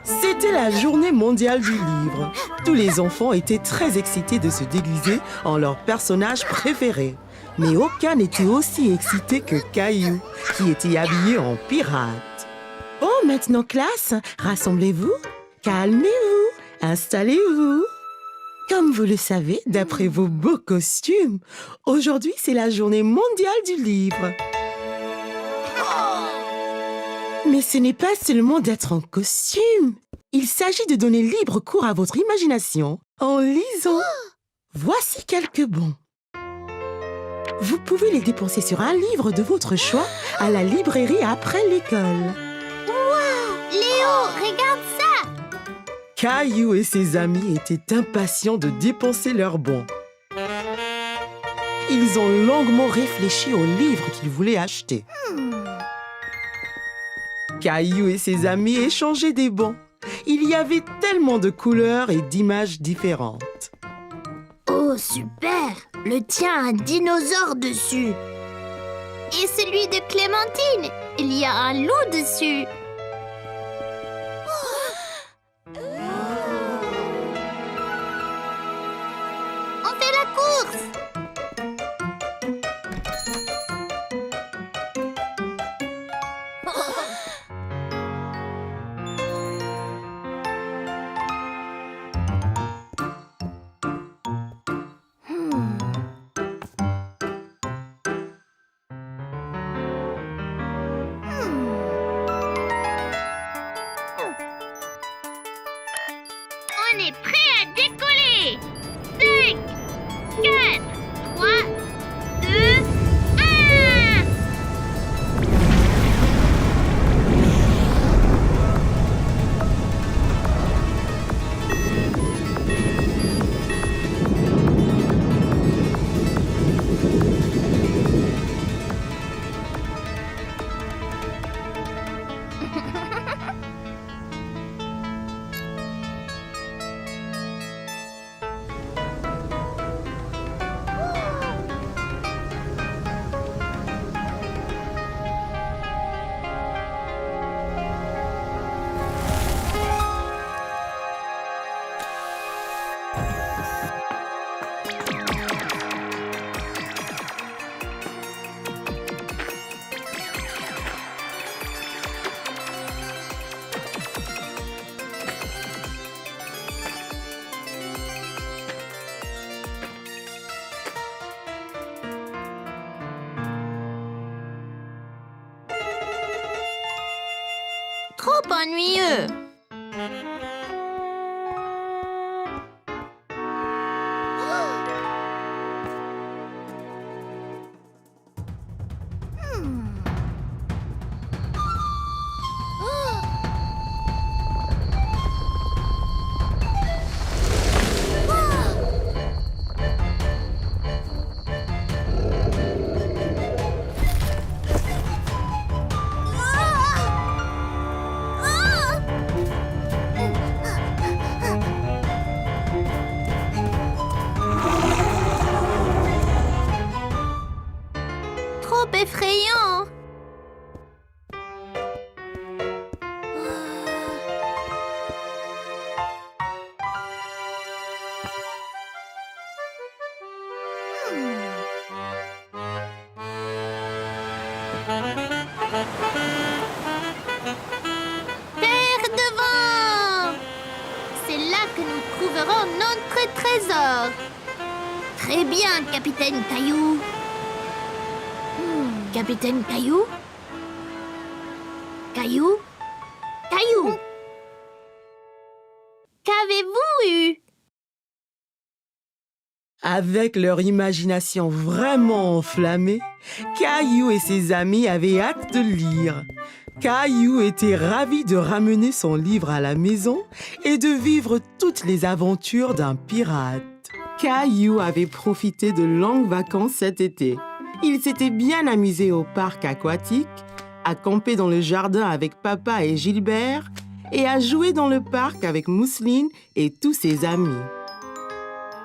C'était la journée mondiale du livre. Tous les enfants étaient très excités de se déguiser en leur personnage préféré. Mais aucun n'était aussi excité que Caillou, qui était habillé en pirate. Bon, maintenant classe, rassemblez-vous, calmez-vous, installez-vous. Comme vous le savez, d'après vos beaux costumes, aujourd'hui c'est la journée mondiale du livre. Mais ce n'est pas seulement d'être en costume. Il s'agit de donner libre cours à votre imagination en lisant. Voici quelques bons. Vous pouvez les dépenser sur un livre de votre choix à la librairie après l'école. Wow! Léo, regarde ça! Caillou et ses amis étaient impatients de dépenser leurs bons. Ils ont longuement réfléchi aux livres qu'ils voulaient acheter. Caillou et ses amis échangeaient des bons. Il y avait tellement de couleurs et d'images différentes. Oh, super! Le tien a un dinosaure dessus. Et celui de Clémentine, il y a un loup dessus. On fait la course! On est prêt à décoller! 5, 4, 3, 2, 1! Trop ennuyeux! Trop effrayant! Terre devant! C'est là que nous trouverons notre trésor. Très bien, Capitaine Caillou. Capitaine Caillou? Caillou? Caillou? Qu'avez-vous eu? Avec leur imagination vraiment enflammée, Caillou et ses amis avaient hâte de lire. Caillou était ravi de ramener son livre à la maison et de vivre toutes les aventures d'un pirate. Caillou avait profité de longues vacances cet été. Il s'était bien amusé au parc aquatique, à camper dans le jardin avec papa et Gilbert et à jouer dans le parc avec Mousseline et tous ses amis.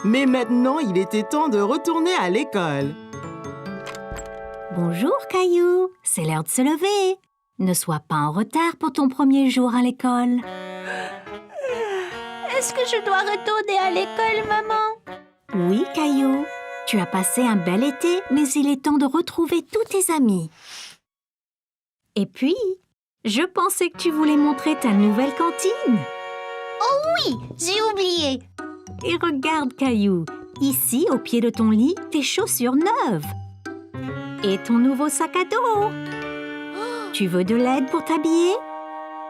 Mais maintenant, il était temps de retourner à l'école. Bonjour Caillou, c'est l'heure de se lever. Ne sois pas en retard pour ton premier jour à l'école. Est-ce que je dois retourner à l'école, maman? Oui, Caillou. Tu as passé un bel été, mais il est temps de retrouver tous tes amis. Et puis, je pensais que tu voulais montrer ta nouvelle cantine. Oui, j'ai oublié. Et regarde, Caillou, ici, au pied de ton lit, tes chaussures neuves. Et ton nouveau sac à dos. Tu veux de l'aide pour t'habiller?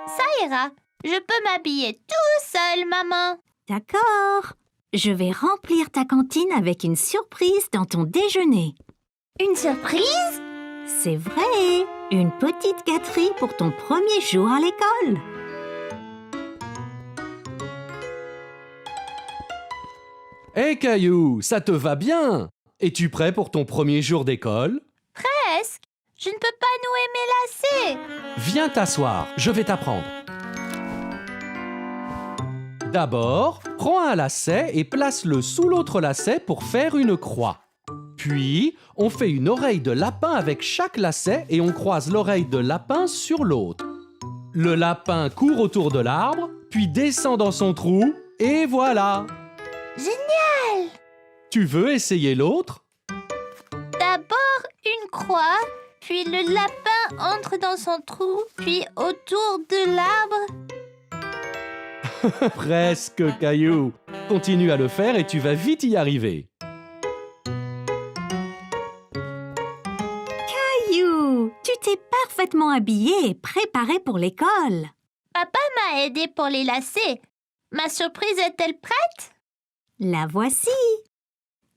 Ça ira. Je peux m'habiller tout seul, maman. D'accord. Je vais remplir ta cantine avec une surprise dans ton déjeuner. Une surprise? C'est vrai, une petite gâterie pour ton premier jour à l'école. Hé Caillou, ça te va bien? Es-tu prêt pour ton premier jour d'école? Presque. Je ne peux pas nouer mes lacets. Viens t'asseoir, je vais t'apprendre. D'abord, prends un lacet et place-le sous l'autre lacet pour faire une croix. Puis, on fait une oreille de lapin avec chaque lacet et on croise l'oreille de lapin sur l'autre. Le lapin court autour de l'arbre, puis descend dans son trou, et voilà! Génial! Tu veux essayer l'autre? D'abord une croix, puis le lapin entre dans son trou, puis autour de l'arbre. Presque, Caillou. Continue à le faire et tu vas vite y arriver. Caillou, tu t'es parfaitement habillé et préparé pour l'école. Papa m'a aidé pour les lacets. Ma surprise est-elle prête? La voici.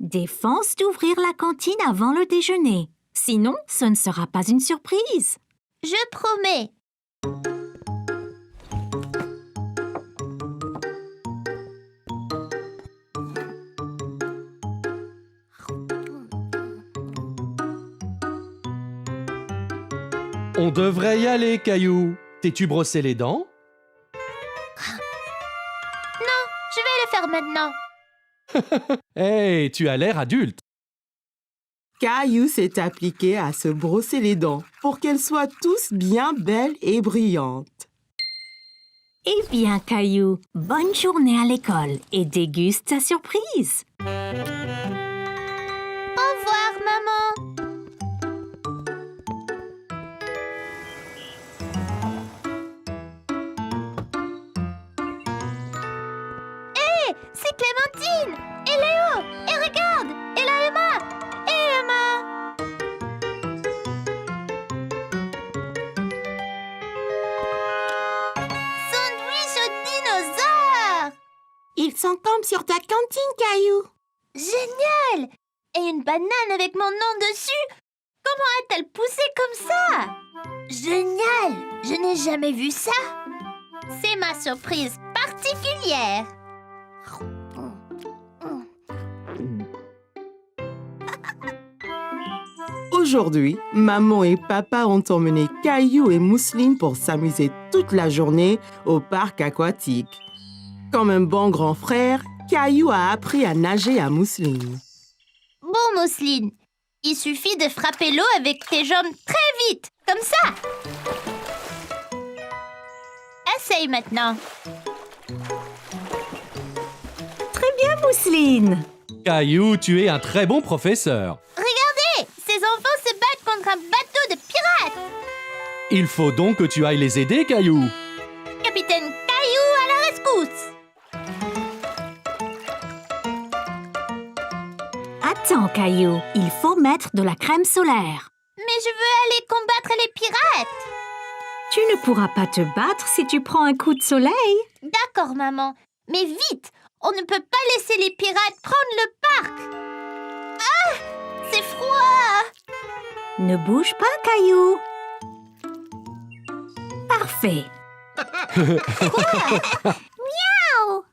Défense d'ouvrir la cantine avant le déjeuner. Sinon, ce ne sera pas une surprise. Je promets. On devrait y aller, Caillou. T'es-tu brossé les dents? Non, je vais le faire maintenant. Hey, tu as l'air adulte. Caillou s'est appliqué à se brosser les dents pour qu'elles soient tous bien belles et brillantes. Eh bien, Caillou, bonne journée à l'école et déguste ta surprise. Au revoir, maman. Hé, c'est Clémentine et Léo. Et regarde, et là Emma. Et Emma. Sandwich au dinosaure. Ils sont comme sur ta cantine, Caillou. Génial! Et une banane avec mon nom dessus? Comment a-t-elle poussé comme ça? Génial! Je n'ai jamais vu ça. C'est ma surprise particulière. Aujourd'hui, maman et papa ont emmené Caillou et Mousseline pour s'amuser toute la journée au parc aquatique. Comme un bon grand frère, Caillou a appris à nager à Mousseline. Bon, Mousseline, il suffit de frapper l'eau avec tes jambes très vite, comme ça. Essaye maintenant. Très bien, Mousseline. Caillou, tu es un très bon professeur. Regardez, ces enfants se battent contre un bateau de pirates. Il faut donc que tu ailles les aider, Caillou. Capitaine Caillou à la rescousse. Attends, Caillou, il faut mettre de la crème solaire. Mais je veux aller combattre les pirates. Tu ne pourras pas te battre si tu prends un coup de soleil. D'accord, maman. Mais vite, on ne peut pas laisser les pirates prendre le parc. Ah, c'est froid. Ne bouge pas, Caillou. Parfait. Miaou.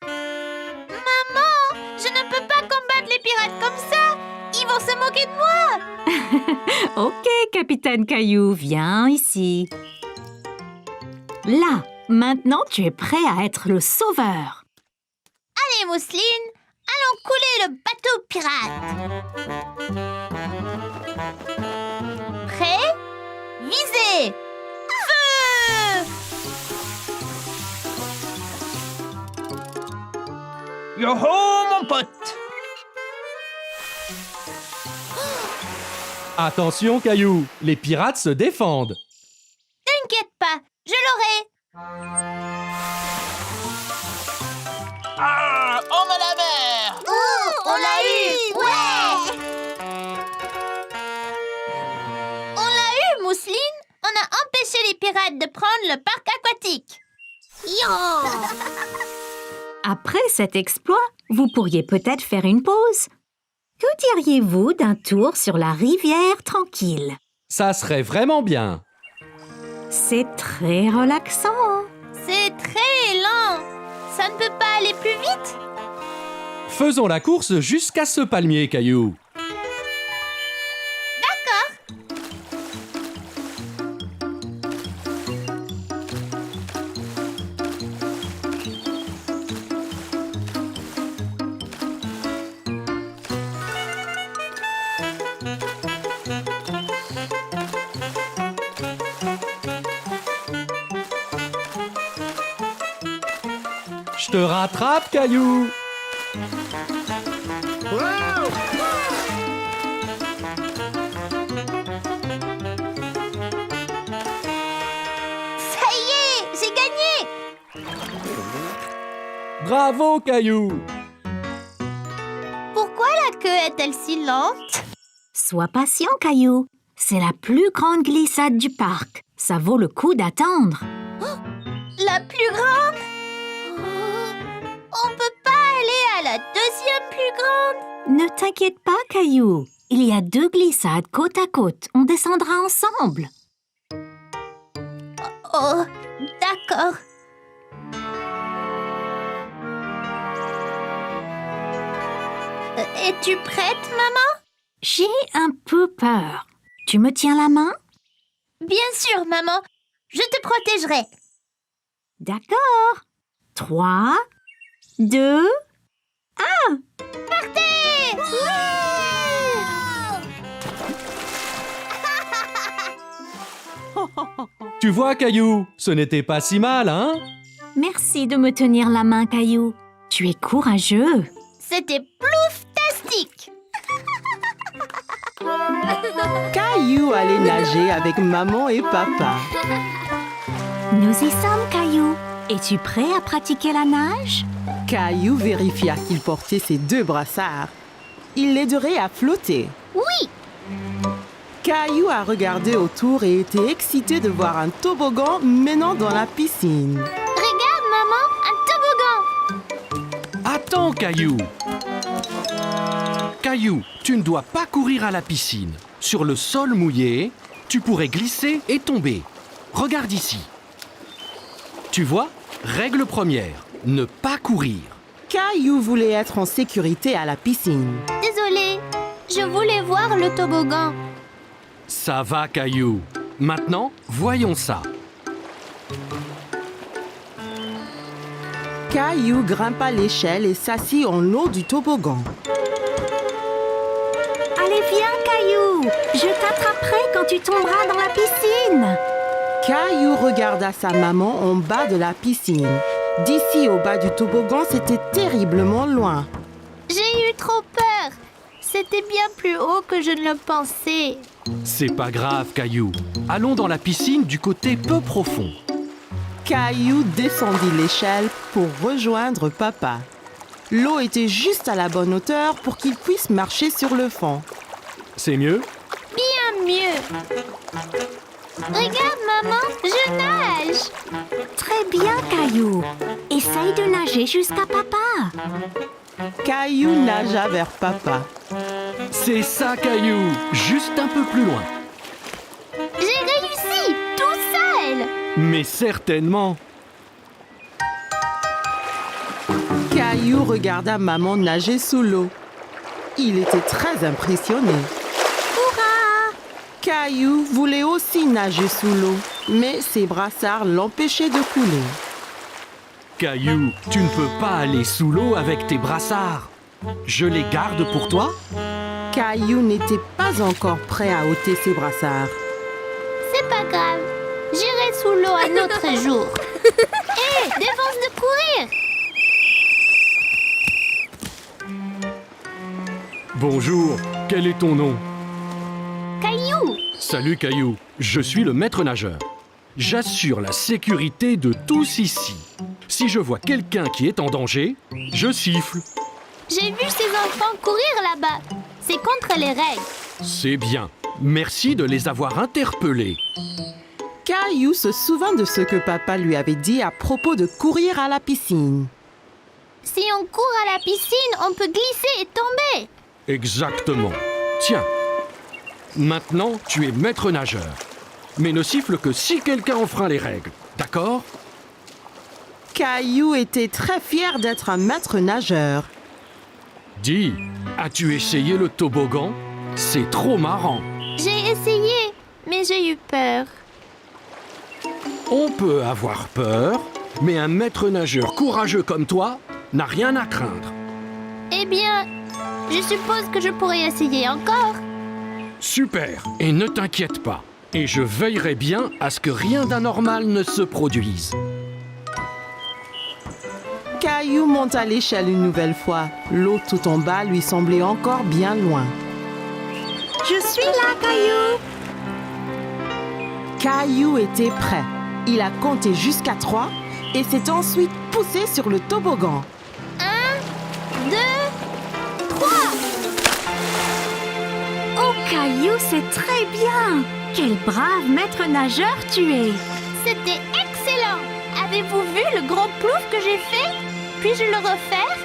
Maman, je ne peux pas combattre les pirates comme ça. Ils vont se moquer de moi. Ok, Capitaine Caillou, viens ici. Là, maintenant tu es prêt à être le sauveur. Allez, Mousseline, allons couler le bateau pirate. Prêt? Visez! Feu! Yo-ho, mon pote! Attention, Caillou, les pirates se défendent. T'inquiète pas, je l'aurai. Ah, on a la mer! On l'a eu. Ouais. On l'a eu, Mousseline. On a empêché les pirates de prendre le parc aquatique. Après cet exploit, vous pourriez peut-être faire une pause. Que diriez-vous d'un tour sur la rivière tranquille? Ça serait vraiment bien. C'est très relaxant. C'est très lent. Ça ne peut pas aller plus vite? Faisons la course jusqu'à ce palmier, Caillou. Je te rattrape, Caillou. Ça y est, j'ai gagné. Bravo, Caillou. Pourquoi la queue est-elle si lente? Sois patient, Caillou. C'est la plus grande glissade du parc. Ça vaut le coup d'attendre. La plus grande? On peut pas aller à la deuxième plus grande? Ne t'inquiète pas, Caillou. Il y a 2 glissades côte à côte. On descendra ensemble. Oh, d'accord. Es-tu prête, maman? J'ai un peu peur. Tu me tiens la main? Bien sûr, maman. Je te protégerai. D'accord. 3, 2, Partez! Tu vois, Caillou, ce n'était pas si mal, hein? merci de me tenir la main, Caillou. Tu es courageux. C'était plouftastique! Caillou allait nager avec maman et papa. Nous y sommes, Caillou. Es-tu prêt à pratiquer la nage? Caillou vérifia qu'il portait ses 2 brassards. Il l'aiderait à flotter. Oui! Caillou a regardé autour et était excité de voir un toboggan menant dans la piscine. Regarde, maman, un toboggan! Attends, Caillou. Caillou, tu ne dois pas courir à la piscine. Sur le sol mouillé, tu pourrais glisser et tomber. Regarde ici. Tu vois, règle première, ne pas courir. Caillou voulait être en sécurité à la piscine. Désolée, je voulais voir le toboggan. Ça va, Caillou. Maintenant, voyons ça. Caillou grimpa l'échelle et s'assit en haut du toboggan. Allez, viens, Caillou. Je t'attraperai quand tu tomberas dans la piscine. Caillou regarda sa maman en bas de la piscine. D'ici au bas du toboggan, c'était terriblement loin. J'ai eu trop peur. C'était bien plus haut que je ne le pensais. C'est pas grave, Caillou. Allons dans la piscine du côté peu profond. Caillou descendit l'échelle pour rejoindre papa. L'eau était juste à la bonne hauteur pour qu'il puisse marcher sur le fond. C'est mieux? Bien mieux. Regarde, maman, je nage. Très bien, Caillou. Essaye de nager jusqu'à papa. Caillou nagea vers papa. C'est ça, Caillou. Juste un peu plus loin. J'ai réussi, tout seul. Mais certainement. Caillou regarda maman nager sous l'eau. Il était très impressionné. Caillou voulait aussi nager sous l'eau, mais ses brassards l'empêchaient de couler. Caillou, tu ne peux pas aller sous l'eau avec tes brassards. Je les garde pour toi? Caillou n'était pas encore prêt à ôter ses brassards. C'est pas grave. J'irai sous l'eau un autre jour. Hé, défense de courir. Bonjour, quel est ton nom? Caillou! Salut Caillou, je suis le maître nageur. J'assure la sécurité de tous ici. Si je vois quelqu'un qui est en danger, je siffle. J'ai vu ces enfants courir là-bas. C'est contre les règles. C'est bien. Merci de les avoir interpellés. Caillou se souvint de ce que papa lui avait dit à propos de courir à la piscine. Si on court à la piscine, on peut glisser et tomber. Exactement. Tiens. Maintenant, tu es maître nageur. Mais ne siffle que si quelqu'un enfreint les règles. D'accord? Caillou était très fier d'être un maître nageur. Dis, as-tu essayé le toboggan? C'est trop marrant. J'ai essayé, mais j'ai eu peur. On peut avoir peur, mais un maître nageur courageux comme toi n'a rien à craindre. Eh bien, je suppose que je pourrais essayer encore. Super, et ne t'inquiète pas. Et je veillerai bien à ce que rien d'anormal ne se produise. Caillou monta l'échelle une nouvelle fois. L'eau tout en bas lui semblait encore bien loin. Je suis là, Caillou. Caillou était prêt. Il a compté jusqu'à 3 et s'est ensuite poussé sur le toboggan. 1, 2, 3. Oh, Caillou, c'est très bien. Quel brave maître nageur tu es. C'était excellent. Avez-vous vu le grand plouf que j'ai fait? Puis-je le refaire?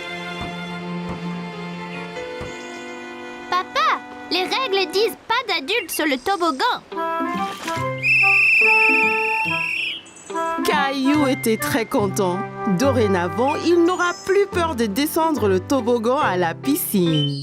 Papa, les règles disent pas d'adultes sur le toboggan. Caillou était très content. Dorénavant, il n'aura plus peur de descendre le toboggan à la piscine.